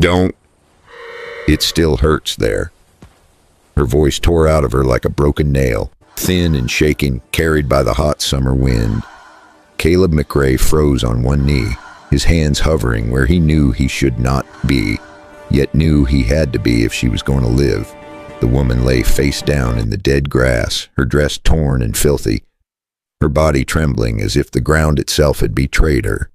Don't. It still hurts there. Her voice tore out of her like a broken nail, thin and shaking, carried by the hot summer wind. Caleb McRae froze on one knee, his hands hovering where he knew he should not be, yet knew he had to be if she was going to live. The woman lay face down in the dead grass, her dress torn and filthy, her body trembling as if the ground itself had betrayed her.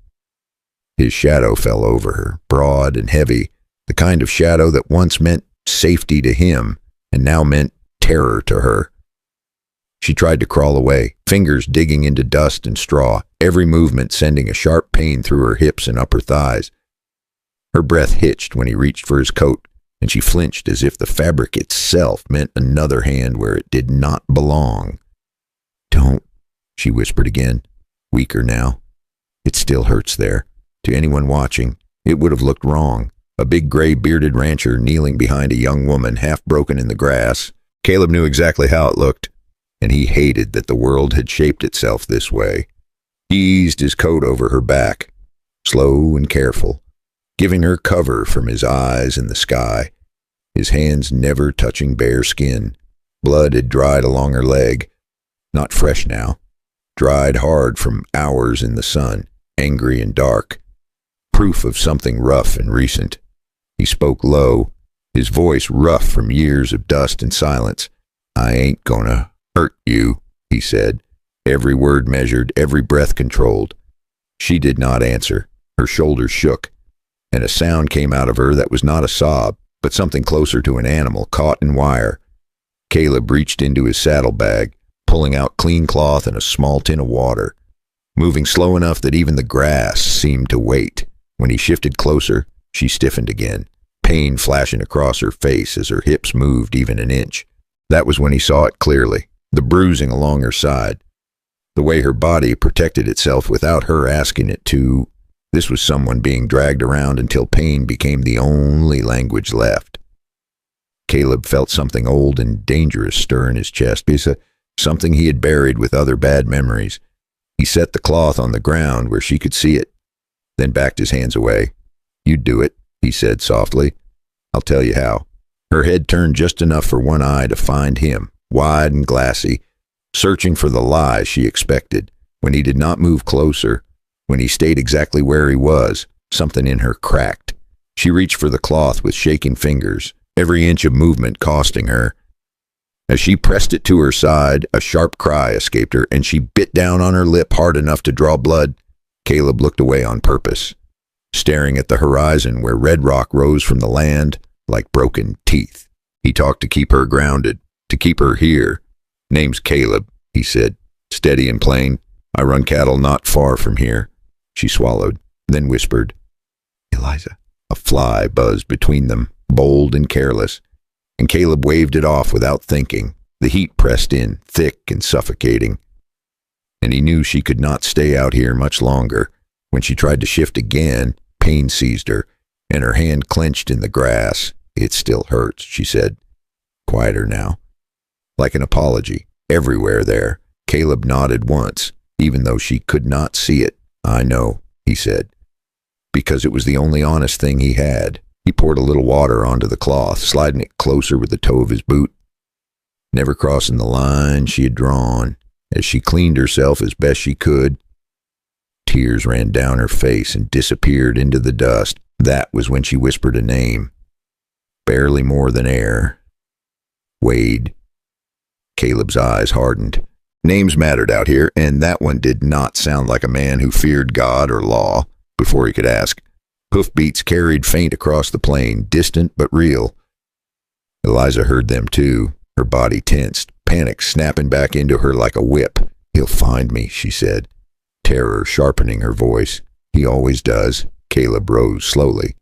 His shadow fell over her, broad and heavy, the kind of shadow that once meant safety to him and now meant terror to her. She tried to crawl away, fingers digging into dust and straw, every movement sending a sharp pain through her hips and upper thighs. Her breath hitched when he reached for his coat, and she flinched as if the fabric itself meant another hand where it did not belong. "Don't," she whispered again, weaker now. "It still hurts there." To anyone watching, it would have looked wrong. A big gray bearded rancher kneeling behind a young woman half broken in the grass. Caleb knew exactly how it looked, and he hated that the world had shaped itself this way. He eased his coat over her back, slow and careful, giving her cover from his eyes and the sky, his hands never touching bare skin. Blood had dried along her leg, not fresh now, dried hard from hours in the sun, angry and dark, proof of something rough and recent. He spoke low, his voice rough from years of dust and silence. "I ain't gonna hurt you," he said, every word measured, every breath controlled. She did not answer. Her shoulders shook, and a sound came out of her that was not a sob, but something closer to an animal caught in wire. Caleb reached into his saddlebag, pulling out clean cloth and a small tin of water, moving slow enough that even the grass seemed to wait. When he shifted closer, she stiffened again, pain flashing across her face as her hips moved even an inch. That was when he saw it clearly, the bruising along her side, the way her body protected itself without her asking it to. This was someone being dragged around until pain became the only language left. Caleb felt something old and dangerous stir in his chest, something he had buried with other bad memories. He set the cloth on the ground where she could see it, then backed his hands away. "You do it," he said softly. "I'll tell you how." Her head turned just enough for one eye to find him, wide and glassy, searching for the lie she expected. When he did not move closer, when he stayed exactly where he was, something in her cracked. She reached for the cloth with shaking fingers, every inch of movement costing her. As she pressed it to her side, a sharp cry escaped her, and she bit down on her lip hard enough to draw blood. Caleb looked away on purpose, staring at the horizon where red rock rose from the land like broken teeth. He talked to keep her grounded, to keep her here. "Name's Caleb," he said, steady and plain. "I run cattle not far from here." She swallowed, then whispered, "Eliza." A fly buzzed between them, bold and careless, and Caleb waved it off without thinking. The heat pressed in, thick and suffocating, and he knew she could not stay out here much longer. When she tried to shift again, pain seized her, and her hand clenched in the grass. "It still hurts," she said, quieter now, like an apology. Everywhere there. Caleb nodded once, even though she could not see it. "I know," he said, because it was the only honest thing he had. He poured a little water onto the cloth, sliding it closer with the toe of his boot, never crossing the line she had drawn. As she cleaned herself as best she could, tears ran down her face and disappeared into the dust. That was when she whispered a name, barely more than air. "Wade." Caleb's eyes hardened. Names mattered out here, and that one did not sound like a man who feared God or law. Before he could ask, hoofbeats carried faint across the plain, distant but real. Eliza heard them too, her body tensed, panic snapping back into her like a whip. "He'll find me," she said, terror sharpening her voice. "He always does." Caleb rose slowly,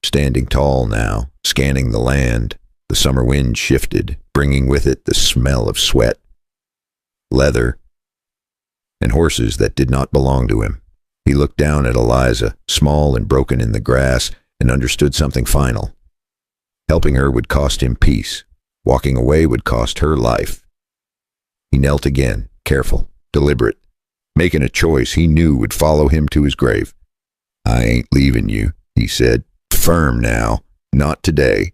standing tall now, scanning the land. The summer wind shifted, bringing with it the smell of sweat, leather, and horses that did not belong to him. He looked down at Eliza, small and broken in the grass, and understood something final. Helping her would cost him peace. Walking away would cost her life. He knelt again, careful, deliberate, making a choice he knew would follow him to his grave. "I ain't leaving you," he said, firm now. Not today.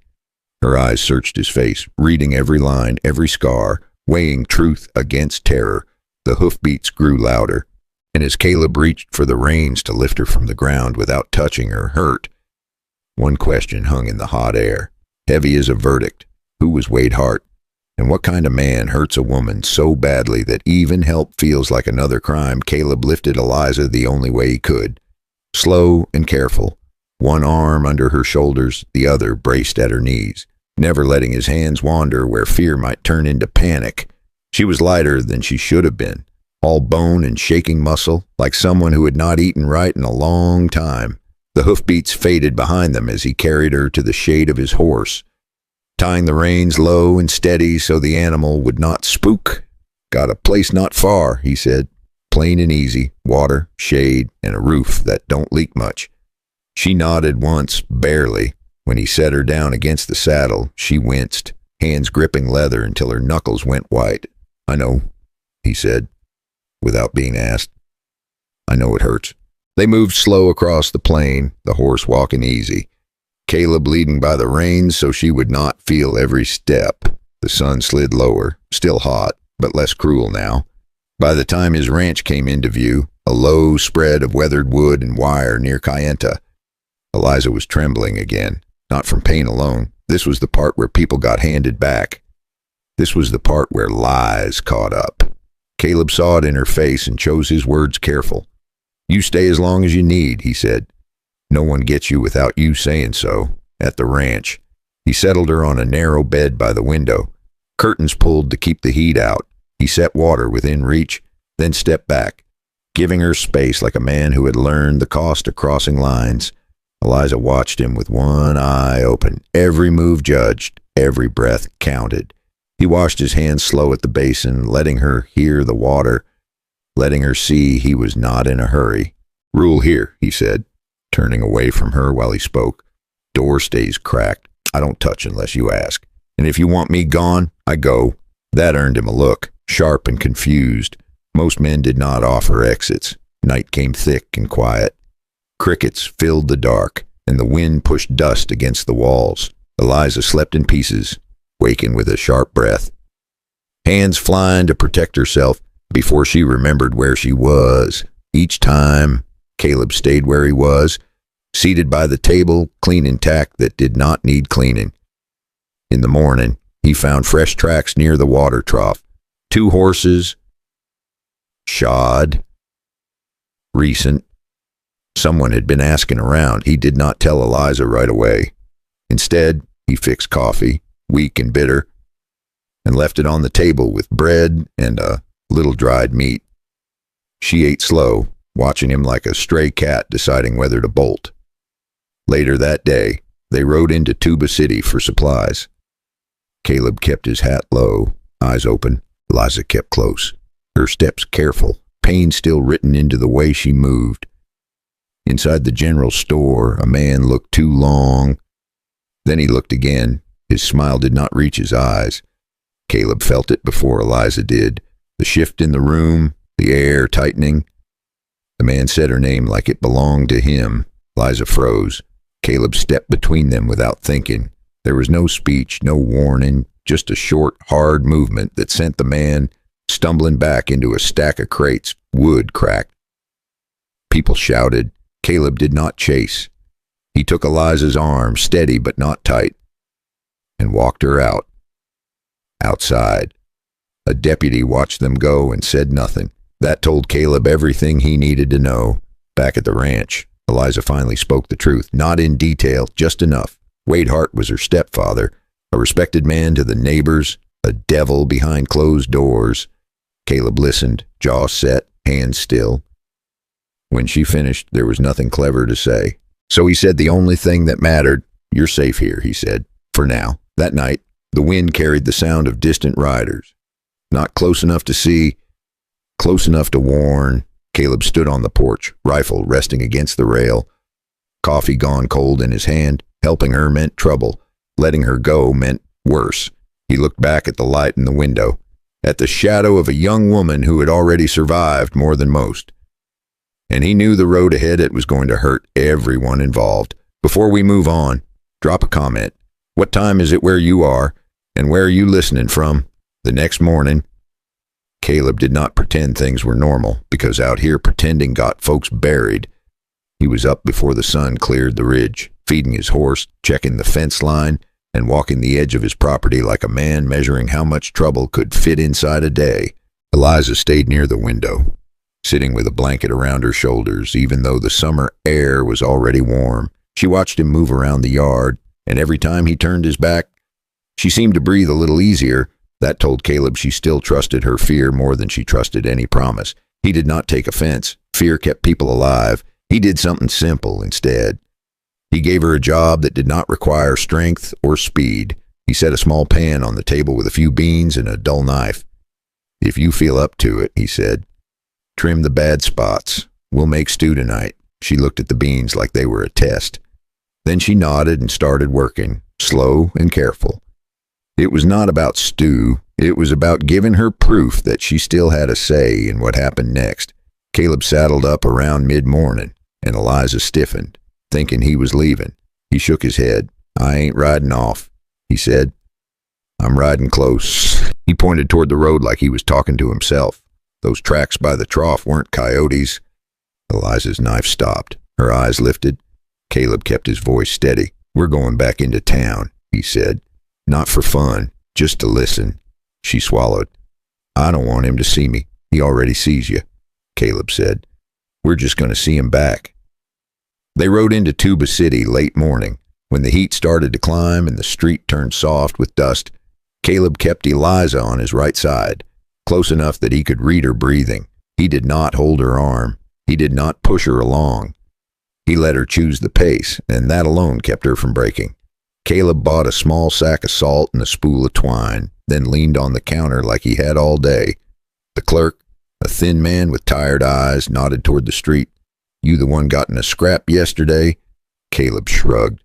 Her eyes searched his face, reading every line, every scar, weighing truth against terror. The hoofbeats grew louder, and as Caleb reached for the reins to lift her from the ground without touching her, hurt, one question hung in the hot air, heavy as a verdict. Who was Wade Hart? And what kind of man hurts a woman so badly that even help feels like another crime? Caleb lifted Eliza the only way he could, slow and careful, one arm under her shoulders, the other braced at her knees, never letting his hands wander where fear might turn into panic. She was lighter than she should have been, all bone and shaking muscle, like someone who had not eaten right in a long time. The hoofbeats faded behind them as he carried her to the shade of his horse, tying the reins low and steady so the animal would not spook. "Got a place not far," he said. "Plain and easy, water, shade, and a roof that don't leak much." She nodded once, barely. When he set her down against the saddle, she winced, hands gripping leather until her knuckles went white. "I know," he said, without being asked. "I know it hurts." They moved slow across the plain, the horse walking easy, Caleb leading by the reins so she would not feel every step. The sun slid lower, still hot, but less cruel now. By the time his ranch came into view, a low spread of weathered wood and wire near Kayenta, Eliza was trembling again, not from pain alone. This was the part where people got handed back. This was the part where lies caught up. Caleb saw it in her face and chose his words careful. "You stay as long as you need," he said. "No one gets you without you saying so." At the ranch, he settled her on a narrow bed by the window, curtains pulled to keep the heat out. He set water within reach, then stepped back, giving her space like a man who had learned the cost of crossing lines. Eliza watched him with one eye open, every move judged, every breath counted. He washed his hands slow at the basin, letting her hear the water, letting her see he was not in a hurry. "Rule here," he said, turning away from her while he spoke. "Door stays cracked. I don't touch unless you ask. And if you want me gone, I go." That earned him a look, sharp and confused. Most men did not offer exits. Night came thick and quiet. Crickets filled the dark, and the wind pushed dust against the walls. Eliza slept in pieces, waking with a sharp breath, hands flying to protect herself before she remembered where she was. Each time, Caleb stayed where he was, seated by the table, clean intact that did not need cleaning. In the morning, he found fresh tracks near the water trough. 2 horses, shod, recent. Someone had been asking around. He did not tell Eliza right away. Instead, he fixed coffee, weak and bitter, and left it on the table with bread and a little dried meat. She ate slow, watching him like a stray cat deciding whether to bolt. Later that day, they rode into Tuba City for supplies. Caleb kept his hat low, eyes open. Eliza kept close, her steps careful, pain still written into the way she moved. Inside the general store, a man looked too long. Then he looked again. His smile did not reach his eyes. Caleb felt it before Eliza did. The shift in the room, the air tightening. The man said her name like it belonged to him. Eliza froze. Caleb stepped between them without thinking. There was no speech, no warning, just a short, hard movement that sent the man stumbling back into a stack of crates. Wood cracked. People shouted. Caleb did not chase. He took Eliza's arm, steady but not tight, and walked her out. Outside, a deputy watched them go and said nothing. That told Caleb everything he needed to know. Back at the ranch, Eliza finally spoke the truth, not in detail, just enough. Wade Hart was her stepfather, a respected man to the neighbors, a devil behind closed doors. Caleb listened, jaw set, hands still. When she finished, there was nothing clever to say. So he said the only thing that mattered. "You're safe here," he said, "for now." That night, the wind carried the sound of distant riders. Not close enough to see, close enough to warn. Caleb stood on the porch, rifle resting against the rail. Coffee gone cold in his hand. Helping her meant trouble. Letting her go meant worse. He looked back at the light in the window, at the shadow of a young woman who had already survived more than most. And he knew the road ahead, it was going to hurt everyone involved. Before we move on, drop a comment. What time is it where you are, and where are you listening from? The next morning, Caleb did not pretend things were normal, because out here pretending got folks buried. He was up before the sun cleared the ridge, feeding his horse, checking the fence line, and walking the edge of his property like a man measuring how much trouble could fit inside a day. Eliza stayed near the window, sitting with a blanket around her shoulders, even though the summer air was already warm. She watched him move around the yard, and every time he turned his back, she seemed to breathe a little easier. That told Caleb she still trusted her fear more than she trusted any promise. He did not take offense. Fear kept people alive. He did something simple instead. He gave her a job that did not require strength or speed. He set a small pan on the table with a few beans and a dull knife. "If you feel up to it," he said, "trim the bad spots. We'll make stew tonight." She looked at the beans like they were a test. Then she nodded and started working, slow and careful. It was not about stew. It was about giving her proof that she still had a say in what happened next. Caleb saddled up around mid-morning, and Eliza stiffened, thinking he was leaving. He shook his head. "I ain't riding off," he said. "I'm riding close." He pointed toward the road like he was talking to himself. Those tracks by the trough weren't coyotes. Eliza's knife stopped. Her eyes lifted. Caleb kept his voice steady. "We're going back into town," he said. "Not for fun, just to listen." She swallowed. "I don't want him to see me. He already sees you," Caleb said. "We're just going to see him back." They rode into Tuba City late morning. When the heat started to climb and the street turned soft with dust, Caleb kept Eliza on his right side, close enough that he could read her breathing. He did not hold her arm. He did not push her along. He let her choose the pace, and that alone kept her from breaking. Caleb bought a small sack of salt and a spool of twine, then leaned on the counter like he had all day. The clerk, a thin man with tired eyes, nodded toward the street. "You the one got in a scrap yesterday?" Caleb shrugged.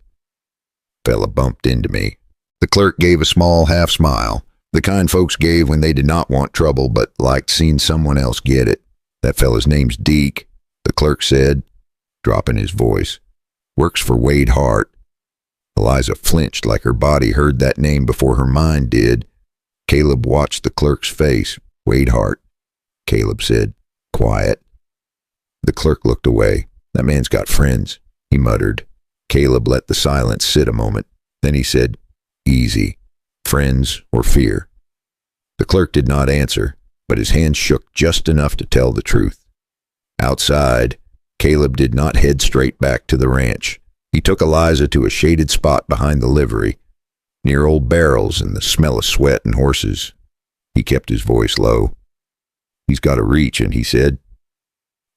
"Fella bumped into me." The clerk gave a small half smile, the kind folks gave when they did not want trouble but liked seeing someone else get it. "That fella's name's Deke," the clerk said, dropping his voice. "Works for Wade Hart." Eliza flinched like her body heard that name before her mind did. Caleb watched the clerk's face. "Wade Hart," Caleb said. "Quiet." The clerk looked away. "That man's got friends," he muttered. Caleb let the silence sit a moment. Then he said, "Easy. Friends or fear?" The clerk did not answer, but his hands shook just enough to tell the truth. Outside, Caleb did not head straight back to the ranch. He took Eliza to a shaded spot behind the livery, near old barrels and the smell of sweat and horses. He kept his voice low. "He's got a reach," and he said,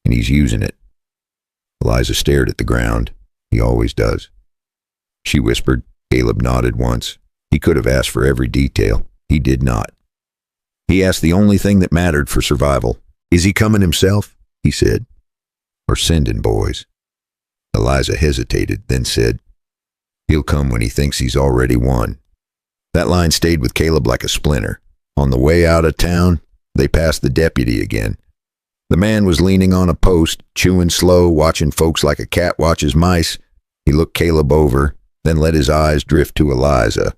"and he's using it." Eliza stared at the ground. "He always does." She whispered. Caleb nodded once. He could have asked for every detail. He did not. He asked the only thing that mattered for survival. "Is he coming himself?" he said. "Or sending boys?" Eliza hesitated, then said, "He'll come when he thinks he's already won." That line stayed with Caleb like a splinter. On the way out of town, they passed the deputy again. The man was leaning on a post, chewing slow, watching folks like a cat watches mice. He looked Caleb over, then let his eyes drift to Eliza.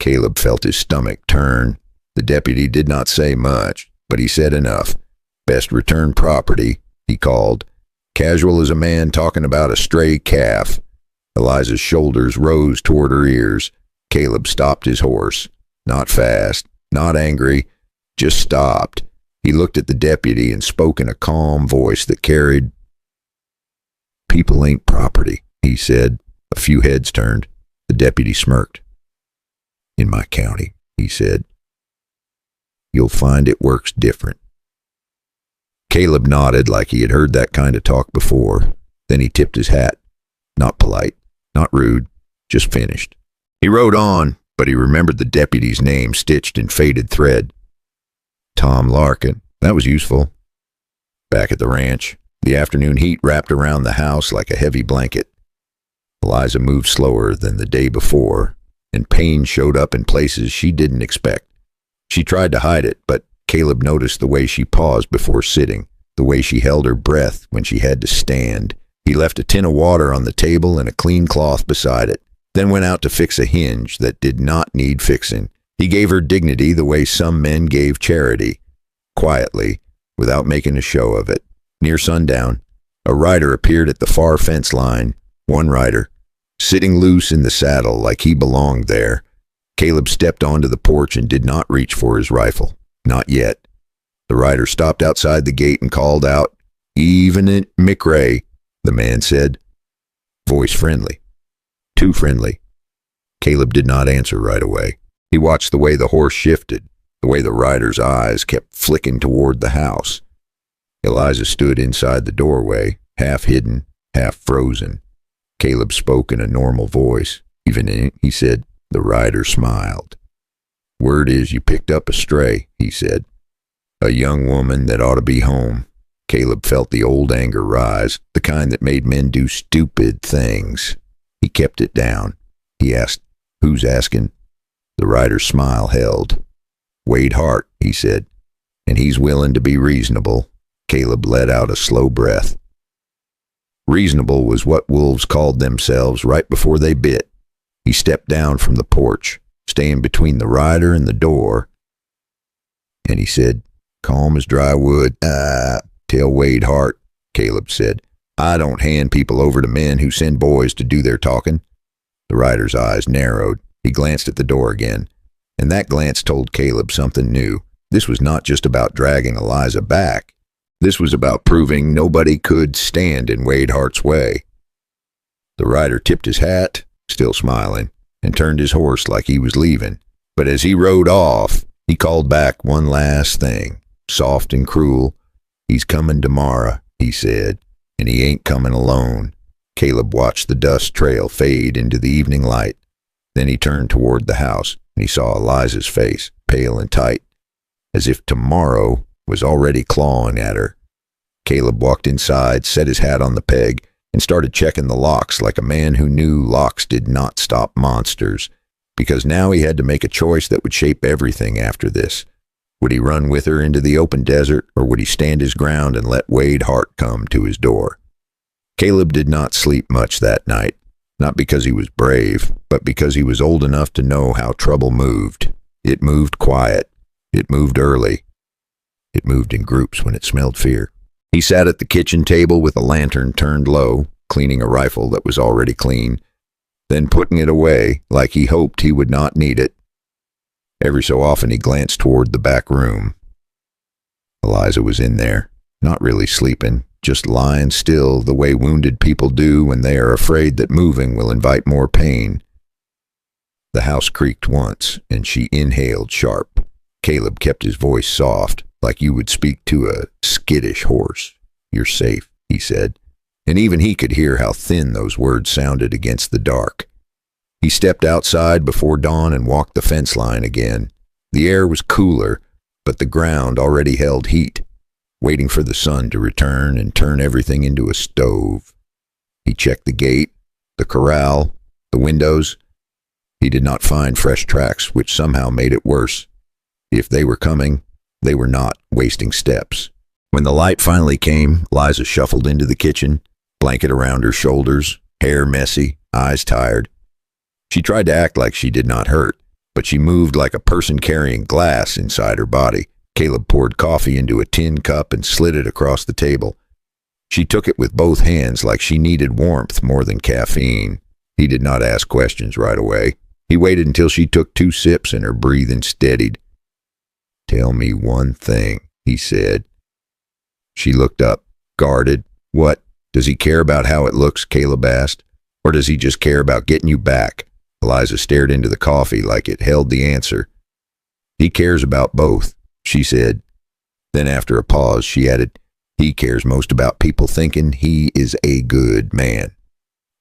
Caleb felt his stomach turn. The deputy did not say much, but he said enough. "Best return property," he called. Casual as a man talking about a stray calf. Eliza's shoulders rose toward her ears. Caleb stopped his horse. Not fast, not angry, just stopped. He looked at the deputy and spoke in a calm voice that carried. "People ain't property," he said. A few heads turned. The deputy smirked. "In my county," he said. "You'll find it works different." Caleb nodded like he had heard that kind of talk before. Then he tipped his hat. Not polite, not rude, just finished. He rode on, but he remembered the deputy's name stitched in faded thread. Tom Larkin. That was useful. Back at the ranch, the afternoon heat wrapped around the house like a heavy blanket. Eliza moved slower than the day before, and pain showed up in places she didn't expect. She tried to hide it, but Caleb noticed the way she paused before sitting, the way she held her breath when she had to stand. He left a tin of water on the table and a clean cloth beside it, then went out to fix a hinge that did not need fixing. He gave her dignity the way some men gave charity, quietly, without making a show of it. Near sundown, a rider appeared at the far fence line. One rider, sitting loose in the saddle like he belonged there. Caleb stepped onto the porch and did not reach for his rifle. Not yet. The rider stopped outside the gate and called out, "Even McRae," the man said. Voice friendly. Too friendly. Caleb did not answer right away. He watched the way the horse shifted, the way the rider's eyes kept flicking toward the house. Eliza stood inside the doorway, half hidden, half frozen. Caleb spoke in a normal voice. "Even," he said. The rider smiled. "Word is you picked up a stray," he said. "A young woman that ought to be home." Caleb felt the old anger rise, the kind that made men do stupid things. He kept it down. He asked, "Who's asking?" The rider's smile held. "Wade Hart," he said, "and he's willing to be reasonable." Caleb let out a slow breath. Reasonable was what wolves called themselves right before they bit. He stepped down from the porch, staying between the rider and the door, and he said, "Calm as dry wood." Tell Wade Hart," Caleb said. "I don't hand people over to men who send boys to do their talking." The rider's eyes narrowed. He glanced at the door again, and that glance told Caleb something new. This was not just about dragging Eliza back. This was about proving nobody could stand in Wade Hart's way. The rider tipped his hat, still smiling, and turned his horse like he was leaving. But as he rode off, he called back one last thing, soft and cruel. "He's coming tomorrow," he said, "and he ain't coming alone." Caleb watched the dust trail fade into the evening light. Then he turned toward the house, and he saw Eliza's face, pale and tight, as if tomorrow was already clawing at her. Caleb walked inside, set his hat on the peg, and started checking the locks like a man who knew locks did not stop monsters, because now he had to make a choice that would shape everything after this. Would he run with her into the open desert, or would he stand his ground and let Wade Hart come to his door? Caleb did not sleep much that night, not because he was brave, but because he was old enough to know how trouble moved. It moved quiet. It moved early. It moved in groups when it smelled fear. He sat at the kitchen table with a lantern turned low, cleaning a rifle that was already clean, then putting it away like he hoped he would not need it. Every so often he glanced toward the back room. Eliza was in there, not really sleeping, just lying still the way wounded people do when they are afraid that moving will invite more pain. The house creaked once, and she inhaled sharp. Caleb kept his voice soft, like you would speak to a skittish horse. "You're safe," he said, and even he could hear how thin those words sounded against the dark. He stepped outside before dawn and walked the fence line again. The air was cooler, but the ground already held heat, waiting for the sun to return and turn everything into a stove. He checked the gate, the corral, the windows. He did not find fresh tracks, which somehow made it worse. If they were coming, they were not wasting steps. When the light finally came, Liza shuffled into the kitchen, blanket around her shoulders, hair messy, eyes tired. She tried to act like she did not hurt, but she moved like a person carrying glass inside her body. Caleb poured coffee into a tin cup and slid it across the table. She took it with both hands like she needed warmth more than caffeine. He did not ask questions right away. He waited until she took 2 sips and her breathing steadied. "Tell me one thing," he said. She looked up, guarded. "What? Does he care about how it looks?" Caleb asked. "Or does he just care about getting you back?" Eliza stared into the coffee like it held the answer. "He cares about both," she said. Then after a pause, she added, "He cares most about people thinking he is a good man."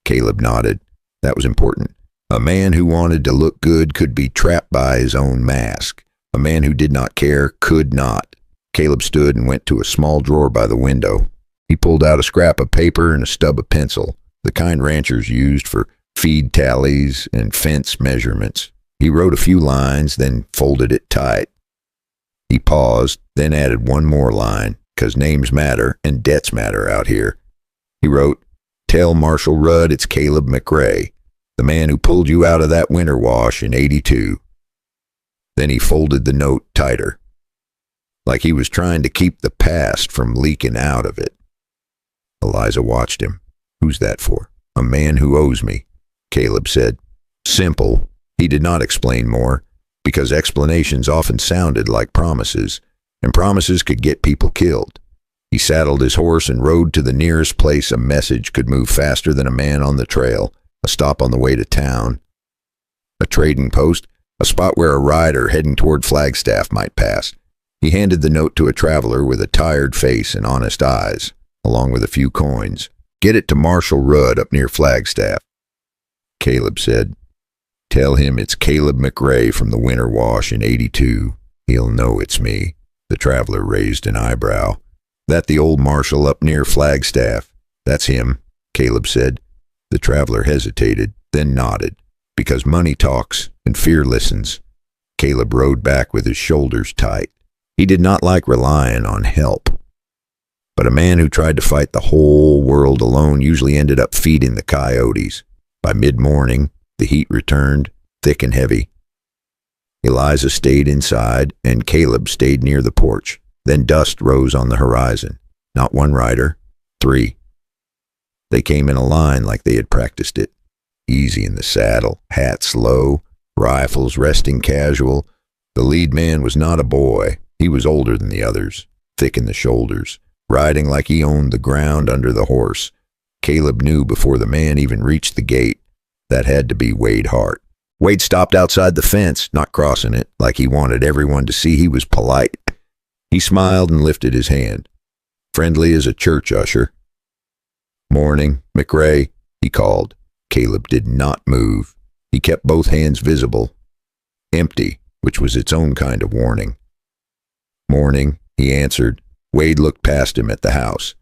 Caleb nodded. That was important. A man who wanted to look good could be trapped by his own mask. A man who did not care could not. Caleb stood and went to a small drawer by the window. He pulled out a scrap of paper and a stub of pencil, the kind ranchers used for feed tallies and fence measurements. He wrote a few lines, then folded it tight. He paused, then added one more line, 'cause names matter and debts matter out here. He wrote, Tell Marshall Rudd it's Caleb McRae, the man who pulled you out of that winter wash in '82. Then he folded the note tighter, like he was trying to keep the past from leaking out of it. Eliza watched him. Who's that for? A man who owes me, Caleb said. Simple. He did not explain more, because explanations often sounded like promises, and promises could get people killed. He saddled his horse and rode to the nearest place a message could move faster than a man on the trail, a stop on the way to town, a trading post, a spot where a rider heading toward Flagstaff might pass. He handed the note to a traveler with a tired face and honest eyes, along with a few coins. Get it to Marshall Rudd up near Flagstaff. Caleb said, Tell him it's Caleb McRae from the winter wash in '82. He'll know it's me. The traveler raised an eyebrow. That the old marshal up near Flagstaff? That's him, Caleb said. The traveler hesitated, then nodded. Because money talks and fear listens. Caleb rode back with his shoulders tight. He did not like relying on help. But a man who tried to fight the whole world alone usually ended up feeding the coyotes. By mid-morning, the heat returned, thick and heavy. Eliza stayed inside, and Caleb stayed near the porch. Then dust rose on the horizon. Not one rider, 3. They came in a line like they had practiced it. Easy in the saddle, hats low, rifles resting casual. The lead man was not a boy. He was older than the others, thick in the shoulders, riding like he owned the ground under the horse. Caleb knew before the man even reached the gate. That had to be Wade Hart. Wade stopped outside the fence, not crossing it, like he wanted everyone to see he was polite. He smiled and lifted his hand, friendly as a church usher. Morning, McRae, he called. Caleb did not move. He kept both hands visible, empty, which was its own kind of warning. Morning, he answered. Wade looked past him at the house.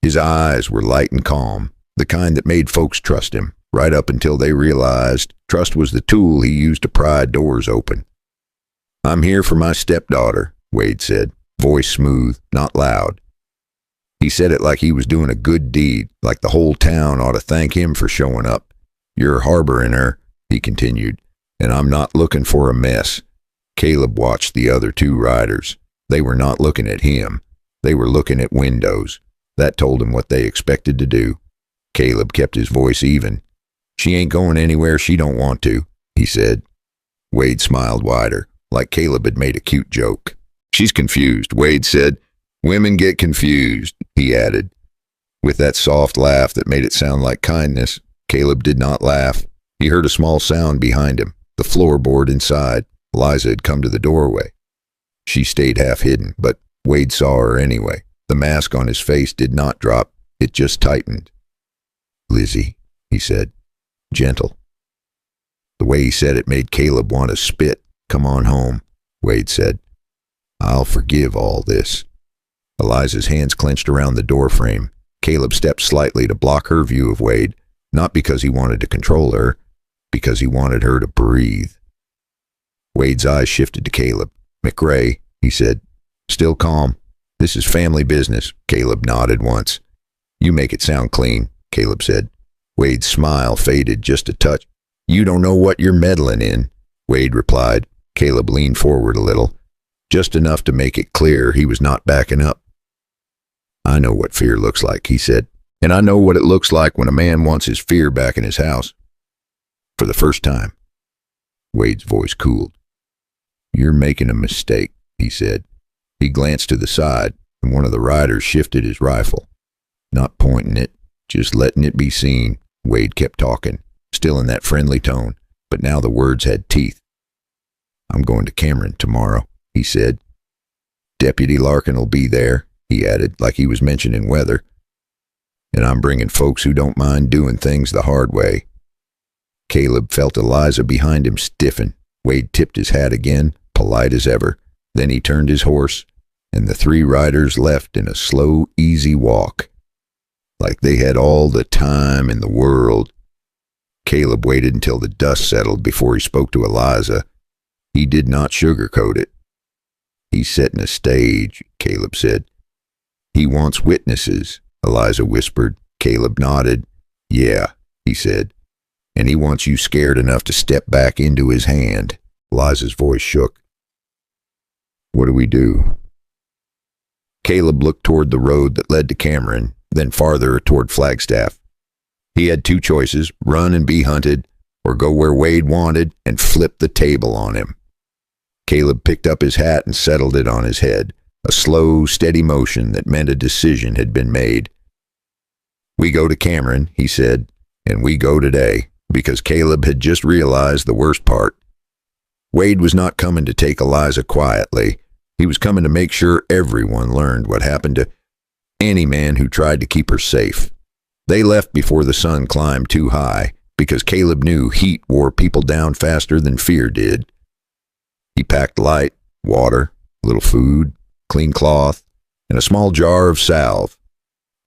His eyes were light and calm, the kind that made folks trust him, right up until they realized trust was the tool he used to pry doors open. I'm here for my stepdaughter, Wade said, voice smooth, not loud. He said it like he was doing a good deed, like the whole town ought to thank him for showing up. You're harboring her, he continued, and I'm not looking for a mess. Caleb watched the other 2 riders. They were not looking at him. They were looking at windows. That told him what they expected to do. Caleb kept his voice even. She ain't going anywhere she don't want to, he said. Wade smiled wider, like Caleb had made a cute joke. She's confused, Wade said. Women get confused, he added. With that soft laugh that made it sound like kindness, Caleb did not laugh. He heard a small sound behind him, the floorboard inside. Eliza had come to the doorway. She stayed half hidden, but Wade saw her anyway. The mask on his face did not drop. It just tightened. Lizzie, he said. Gentle. The way he said it made Caleb want to spit. Come on home, Wade said. I'll forgive all this. Eliza's hands clenched around the doorframe. Caleb stepped slightly to block her view of Wade, not because he wanted to control her, because he wanted her to breathe. Wade's eyes shifted to Caleb. McRae, he said. Still calm. This is family business. Caleb nodded once. You make it sound clean, Caleb said. Wade's smile faded just a touch. You don't know what you're meddling in, Wade replied. Caleb leaned forward a little, just enough to make it clear he was not backing up. I know what fear looks like, he said, and I know what it looks like when a man wants his fear back in his house. For the first time. Wade's voice cooled. You're making a mistake, he said. He glanced to the side, and one of the riders shifted his rifle. Not pointing it, just letting it be seen. Wade kept talking, still in that friendly tone, but now the words had teeth. I'm going to Cameron tomorrow, he said. Deputy Larkin will be there, he added, like he was mentioning weather. And I'm bringing folks who don't mind doing things the hard way. Caleb felt Eliza behind him stiffen. Wade tipped his hat again, polite as ever. Then he turned his horse, and the 3 riders left in a slow, easy walk, like they had all the time in the world. Caleb waited until the dust settled before he spoke to Eliza. He did not sugarcoat it. He's setting a stage, Caleb said. He wants witnesses, Eliza whispered. Caleb nodded. Yeah, he said. And he wants you scared enough to step back into his hand. Eliza's voice shook. What do we do? Caleb looked toward the road that led to Cameron, then farther toward Flagstaff. He had two choices, run and be hunted, or go where Wade wanted and flip the table on him. Caleb picked up his hat and settled it on his head, a slow, steady motion that meant a decision had been made. We go to Cameron, he said, and we go today, because Caleb had just realized the worst part. Wade was not coming to take Eliza quietly. He was coming to make sure everyone learned what happened to any man who tried to keep her safe. They left before the sun climbed too high, because Caleb knew heat wore people down faster than fear did. He packed light, water, a little food, clean cloth, and a small jar of salve.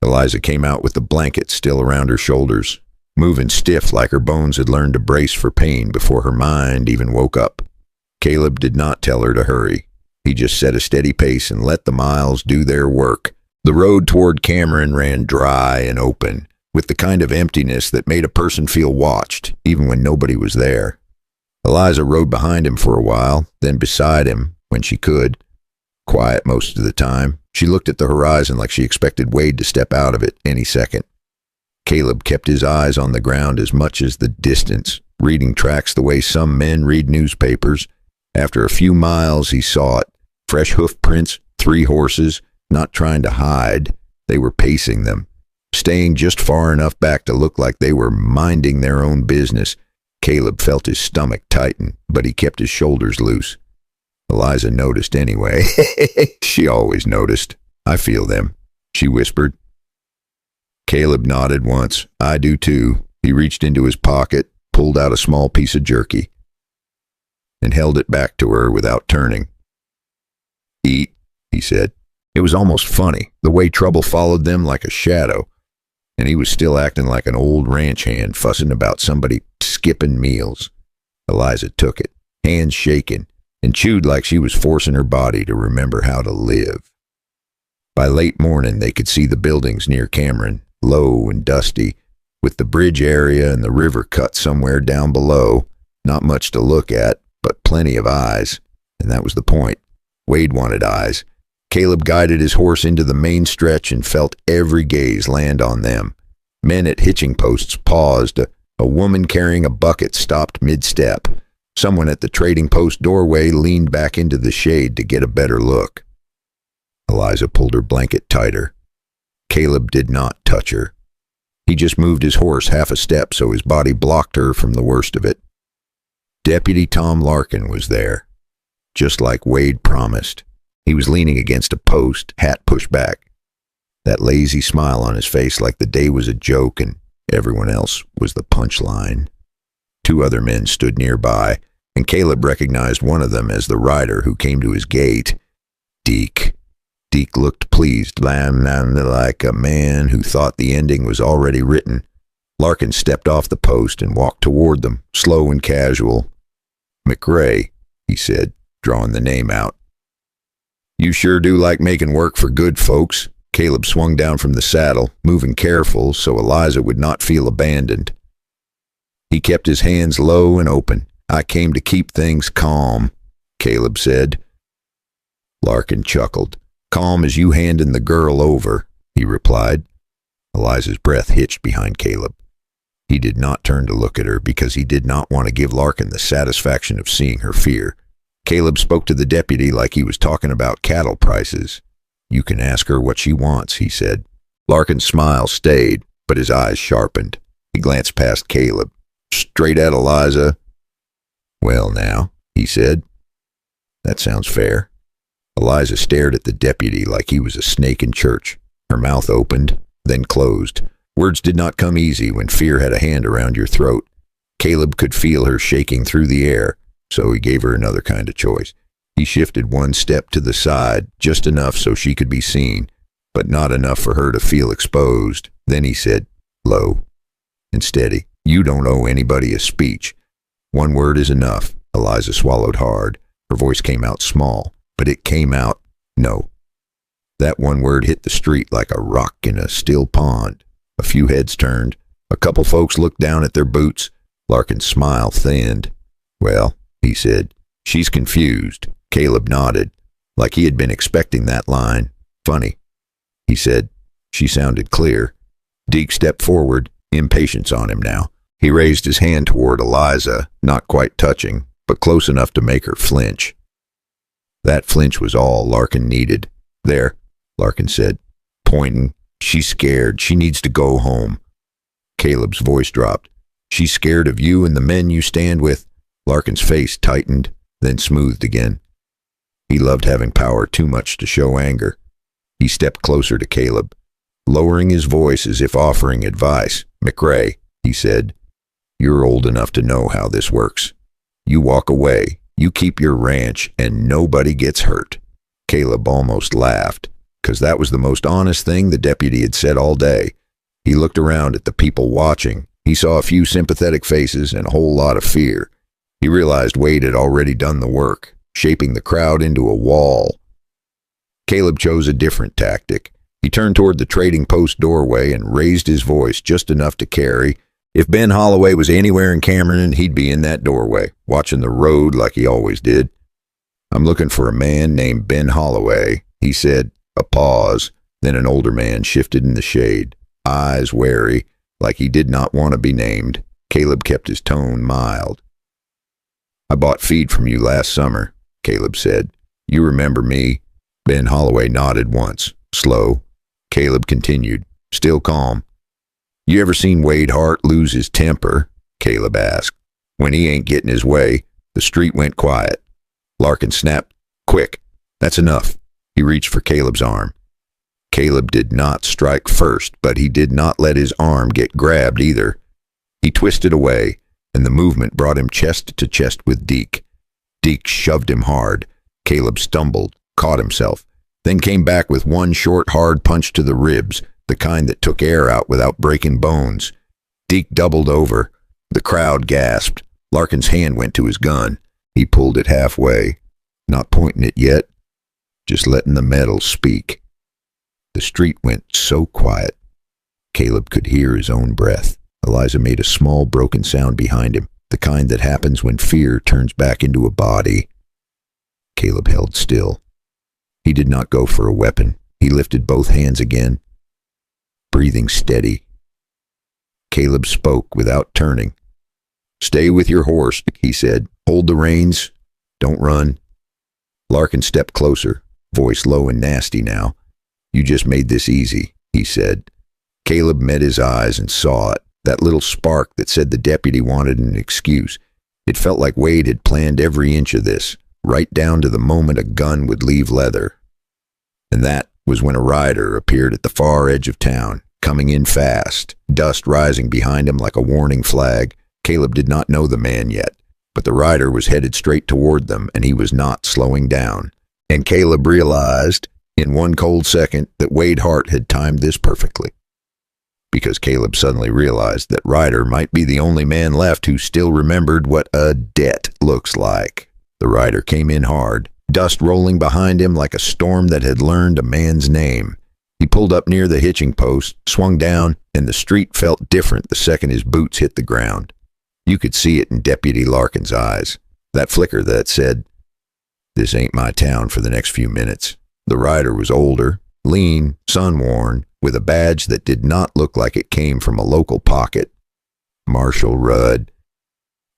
Eliza came out with the blanket still around her shoulders, moving stiff like her bones had learned to brace for pain before her mind even woke up. Caleb did not tell her to hurry. He just set a steady pace and let the miles do their work. The road toward Cameron ran dry and open, with the kind of emptiness that made a person feel watched, even when nobody was there. Eliza rode behind him for a while, then beside him, when she could. Quiet most of the time, she looked at the horizon like she expected Wade to step out of it any second. Caleb kept his eyes on the ground as much as the distance, reading tracks the way some men read newspapers. After a few miles, he saw it. Fresh hoof prints, 3 horses, not trying to hide. They were pacing them, staying just far enough back to look like they were minding their own business. Caleb felt his stomach tighten, but he kept his shoulders loose. Eliza noticed anyway. She always noticed. I feel them, she whispered. Caleb nodded once. I do too. He reached into his pocket, pulled out a small piece of jerky, and held it back to her without turning. Eat, he said. It was almost funny, the way trouble followed them like a shadow, and he was still acting like an old ranch hand fussing about somebody skipping meals. Eliza took it, hands shaking, and chewed like she was forcing her body to remember how to live. By late morning, they could see the buildings near Cameron, low and dusty, with the bridge area and the river cut somewhere down below. Not much to look at, but plenty of eyes, and that was the point. Wade wanted eyes. Caleb guided his horse into the main stretch and felt every gaze land on them. Men at hitching posts paused. A woman carrying a bucket stopped mid-step. Someone at the trading post doorway leaned back into the shade to get a better look. Eliza pulled her blanket tighter. Caleb did not touch her. He just moved his horse half a step so his body blocked her from the worst of it. Deputy Tom Larkin was there, just like Wade promised. He was leaning against a post, hat pushed back. That lazy smile on his face like the day was a joke and everyone else was the punchline. 2 other men stood nearby, and Caleb recognized one of them as the rider who came to his gate. Deke. Deke looked pleased, like a man who thought the ending was already written. Larkin stepped off the post and walked toward them, slow and casual. McRae, he said, drawing the name out. You sure do like making work for good folks. Caleb swung down from the saddle, moving careful so Eliza would not feel abandoned. He kept his hands low and open. I came to keep things calm, Caleb said. Larkin chuckled. Calm as you handing the girl over, he replied. Eliza's breath hitched behind Caleb. He did not turn to look at her because he did not want to give Larkin the satisfaction of seeing her fear. Caleb spoke to the deputy like he was talking about cattle prices. You can ask her what she wants, he said. Larkin's smile stayed, but his eyes sharpened. He glanced past Caleb, straight at Eliza. Well now, he said. That sounds fair. Eliza stared at the deputy like he was a snake in church. Her mouth opened, then closed. Words did not come easy when fear had a hand around your throat. Caleb could feel her shaking through the air, so he gave her another kind of choice. He shifted one step to the side, just enough so she could be seen, but not enough for her to feel exposed. Then he said, low and steady, you don't owe anybody a speech. 1 word is enough. Eliza swallowed hard. Her voice came out small, but it came out, no. That 1 word hit the street like a rock in a still pond. A few heads turned. A couple folks looked down at their boots. Larkin's smile thinned. Well, he said, she's confused. Caleb nodded, like he had been expecting that line. Funny, he said. She sounded clear. Deke stepped forward, impatience on him now. He raised his hand toward Eliza, not quite touching, but close enough to make her flinch. That flinch was all Larkin needed. There, Larkin said, pointing. She's scared. She needs to go home. Caleb's voice dropped. She's scared of you and the men you stand with. Larkin's face tightened, then smoothed again. He loved having power too much to show anger. He stepped closer to Caleb, lowering his voice as if offering advice. McRae, he said, you're old enough to know how this works. You walk away, you keep your ranch, and nobody gets hurt. Caleb almost laughed, because that was the most honest thing the deputy had said all day. He looked around at the people watching. He saw a few sympathetic faces and a whole lot of fear. He realized Wade had already done the work, shaping the crowd into a wall. Caleb chose a different tactic. He turned toward the trading post doorway and raised his voice just enough to carry. If Ben Holloway was anywhere in Cameron, he'd be in that doorway, watching the road like he always did. I'm looking for a man named Ben Holloway, he said. A pause. Then an older man shifted in the shade, eyes wary, like he did not want to be named. Caleb kept his tone mild. I bought feed from you last summer, Caleb said. You remember me? Ben Holloway nodded once, slow. Caleb continued, still calm. You ever seen Wade Hart lose his temper? Caleb asked. When he ain't getting his way, the street went quiet. Larkin snapped, quick, that's enough. He reached for Caleb's arm. Caleb did not strike first, but he did not let his arm get grabbed either. He twisted away, and the movement brought him chest to chest with Deke. Deke shoved him hard. Caleb stumbled, caught himself, then came back with one short, hard punch to the ribs, the kind that took air out without breaking bones. Deke doubled over. The crowd gasped. Larkin's hand went to his gun. He pulled it halfway, not pointing it yet, just letting the metal speak. The street went so quiet, Caleb could hear his own breath. Eliza made a small broken sound behind him, the kind that happens when fear turns back into a body. Caleb held still. He did not go for a weapon. He lifted both hands again, breathing steady. Caleb spoke without turning. Stay with your horse, he said. Hold the reins. Don't run. Larkin stepped closer, voice low and nasty now. You just made this easy, he said. Caleb met his eyes and saw it, that little spark that said the deputy wanted an excuse. It felt like Wade had planned every inch of this, right down to the moment a gun would leave leather. And that was when a rider appeared at the far edge of town, coming in fast, dust rising behind him like a warning flag. Caleb did not know the man yet, but the rider was headed straight toward them, and he was not slowing down. And Caleb realized, in one cold second, that Wade Hart had timed this perfectly. Because Caleb suddenly realized that Ryder might be the only man left who still remembered what a debt looks like. The rider came in hard, dust rolling behind him like a storm that had learned a man's name. He pulled up near the hitching post, swung down, and the street felt different the second his boots hit the ground. You could see it in Deputy Larkin's eyes, that flicker that said, "This ain't my town for the next few minutes." The rider was older, lean, sun-worn, with a badge that did not look like it came from a local pocket. Marshal Rudd.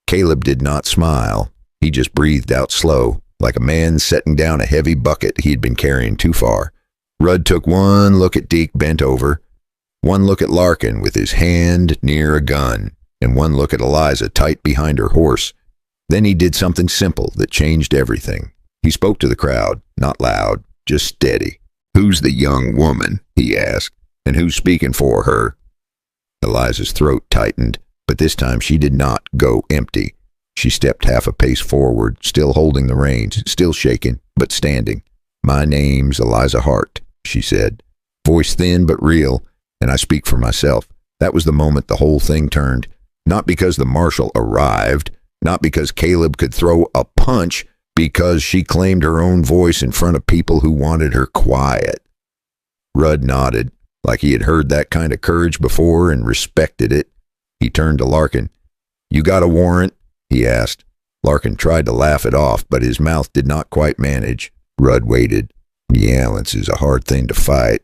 Caleb did not smile. He just breathed out slow, like a man setting down a heavy bucket he had been carrying too far. Rudd took one look at Deke bent over, one look at Larkin with his hand near a gun, and one look at Eliza tight behind her horse. Then he did something simple that changed everything. He spoke to the crowd, not loud, just steady. "Who's the young woman?" he asked. "And who's speaking for her?" Eliza's throat tightened, but this time she did not go empty. She stepped half a pace forward, still holding the reins, still shaking, but standing. "My name's Eliza Hart," she said, voice thin but real, "and I speak for myself." That was the moment the whole thing turned. Not because the marshal arrived, not because Caleb could throw a punch, because she claimed her own voice in front of people who wanted her quiet. Rudd nodded, like he had heard that kind of courage before and respected it. He turned to Larkin. "You got a warrant?" he asked. Larkin tried to laugh it off, but his mouth did not quite manage. Rudd waited. Meowlance is a hard thing to fight.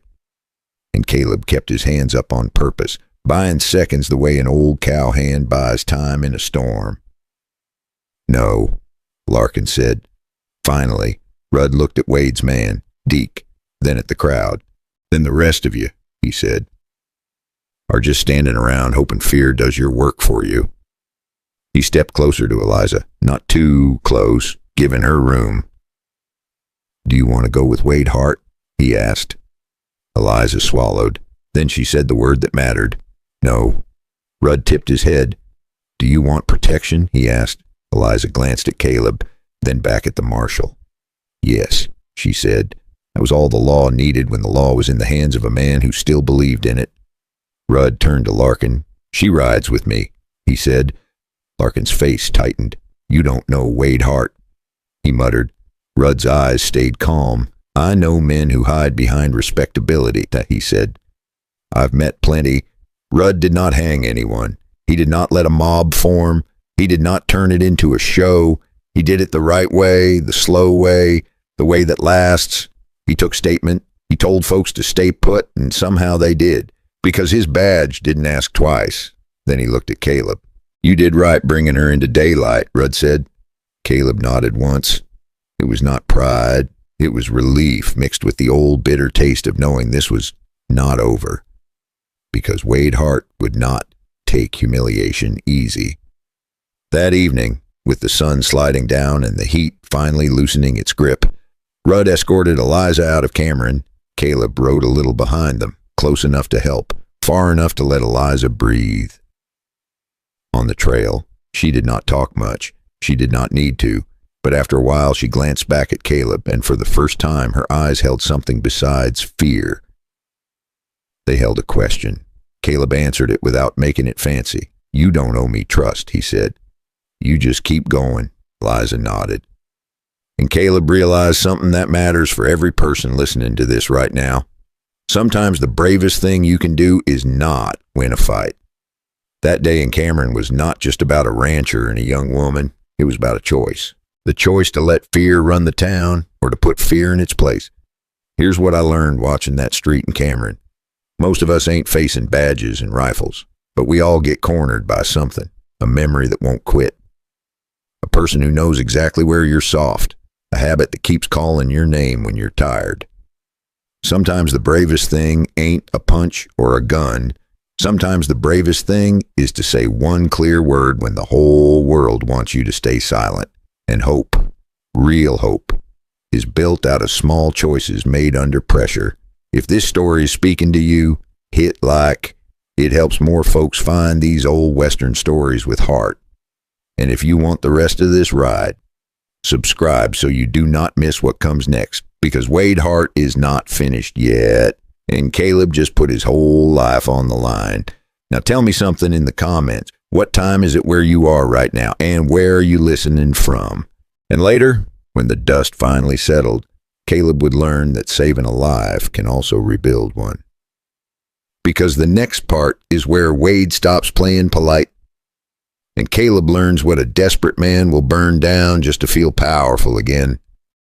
And Caleb kept his hands up on purpose, buying seconds the way an old cowhand buys time in a storm. "No," Larkin said. Finally, Rudd looked at Wade's man, Deke, then at the crowd. "Then the rest of you," he said, "are just standing around hoping fear does your work for you." He stepped closer to Eliza, not too close, giving her room. "Do you want to go with Wade Hart?" he asked. Eliza swallowed. Then she said the word that mattered. "No." Rudd tipped his head. "Do you want protection?" he asked. Eliza glanced at Caleb, then back at the marshal. "Yes," she said. That was all the law needed when the law was in the hands of a man who still believed in it. Rudd turned to Larkin. "She rides with me," he said. Larkin's face tightened. "You don't know Wade Hart," he muttered. Rudd's eyes stayed calm. "I know men who hide behind respectability," he said. "I've met plenty." Rudd did not hang anyone. He did not let a mob form. He did not turn it into a show. He did it the right way, the slow way, the way that lasts. He took statement. He told folks to stay put, and somehow they did, because his badge didn't ask twice. Then he looked at Caleb. "You did right bringing her into daylight," Rudd said. Caleb nodded once. It was not pride. It was relief mixed with the old bitter taste of knowing this was not over. Because Wade Hart would not take humiliation easy. That evening, with the sun sliding down and the heat finally loosening its grip, Rudd escorted Eliza out of Cameron. Caleb rode a little behind them, close enough to help, far enough to let Eliza breathe. On the trail, she did not talk much. She did not need to, but after a while she glanced back at Caleb, and for the first time her eyes held something besides fear. They held a question. Caleb answered it without making it fancy. "You don't owe me trust," he said. "You just keep going." Eliza nodded. And Caleb realized something that matters for every person listening to this right now. Sometimes the bravest thing you can do is not win a fight. That day in Cameron was not just about a rancher and a young woman. It was about a choice. The choice to let fear run the town or to put fear in its place. Here's what I learned watching that street in Cameron. Most of us ain't facing badges and rifles, but we all get cornered by something, a memory that won't quit. A person who knows exactly where you're soft, a habit that keeps calling your name when you're tired. Sometimes the bravest thing ain't a punch or a gun. Sometimes the bravest thing is to say one clear word when the whole world wants you to stay silent. And hope, real hope, is built out of small choices made under pressure. If this story is speaking to you, hit like. It helps more folks find these old Western stories with heart. And if you want the rest of this ride, subscribe so you do not miss what comes next, because Wade Hart is not finished yet, and Caleb just put his whole life on the line. Now tell me something in the comments. What time is it where you are right now, and where are you listening from? And later, when the dust finally settled, Caleb would learn that saving a life can also rebuild one. Because the next part is where Wade stops playing polite, and Caleb learns what a desperate man will burn down just to feel powerful again.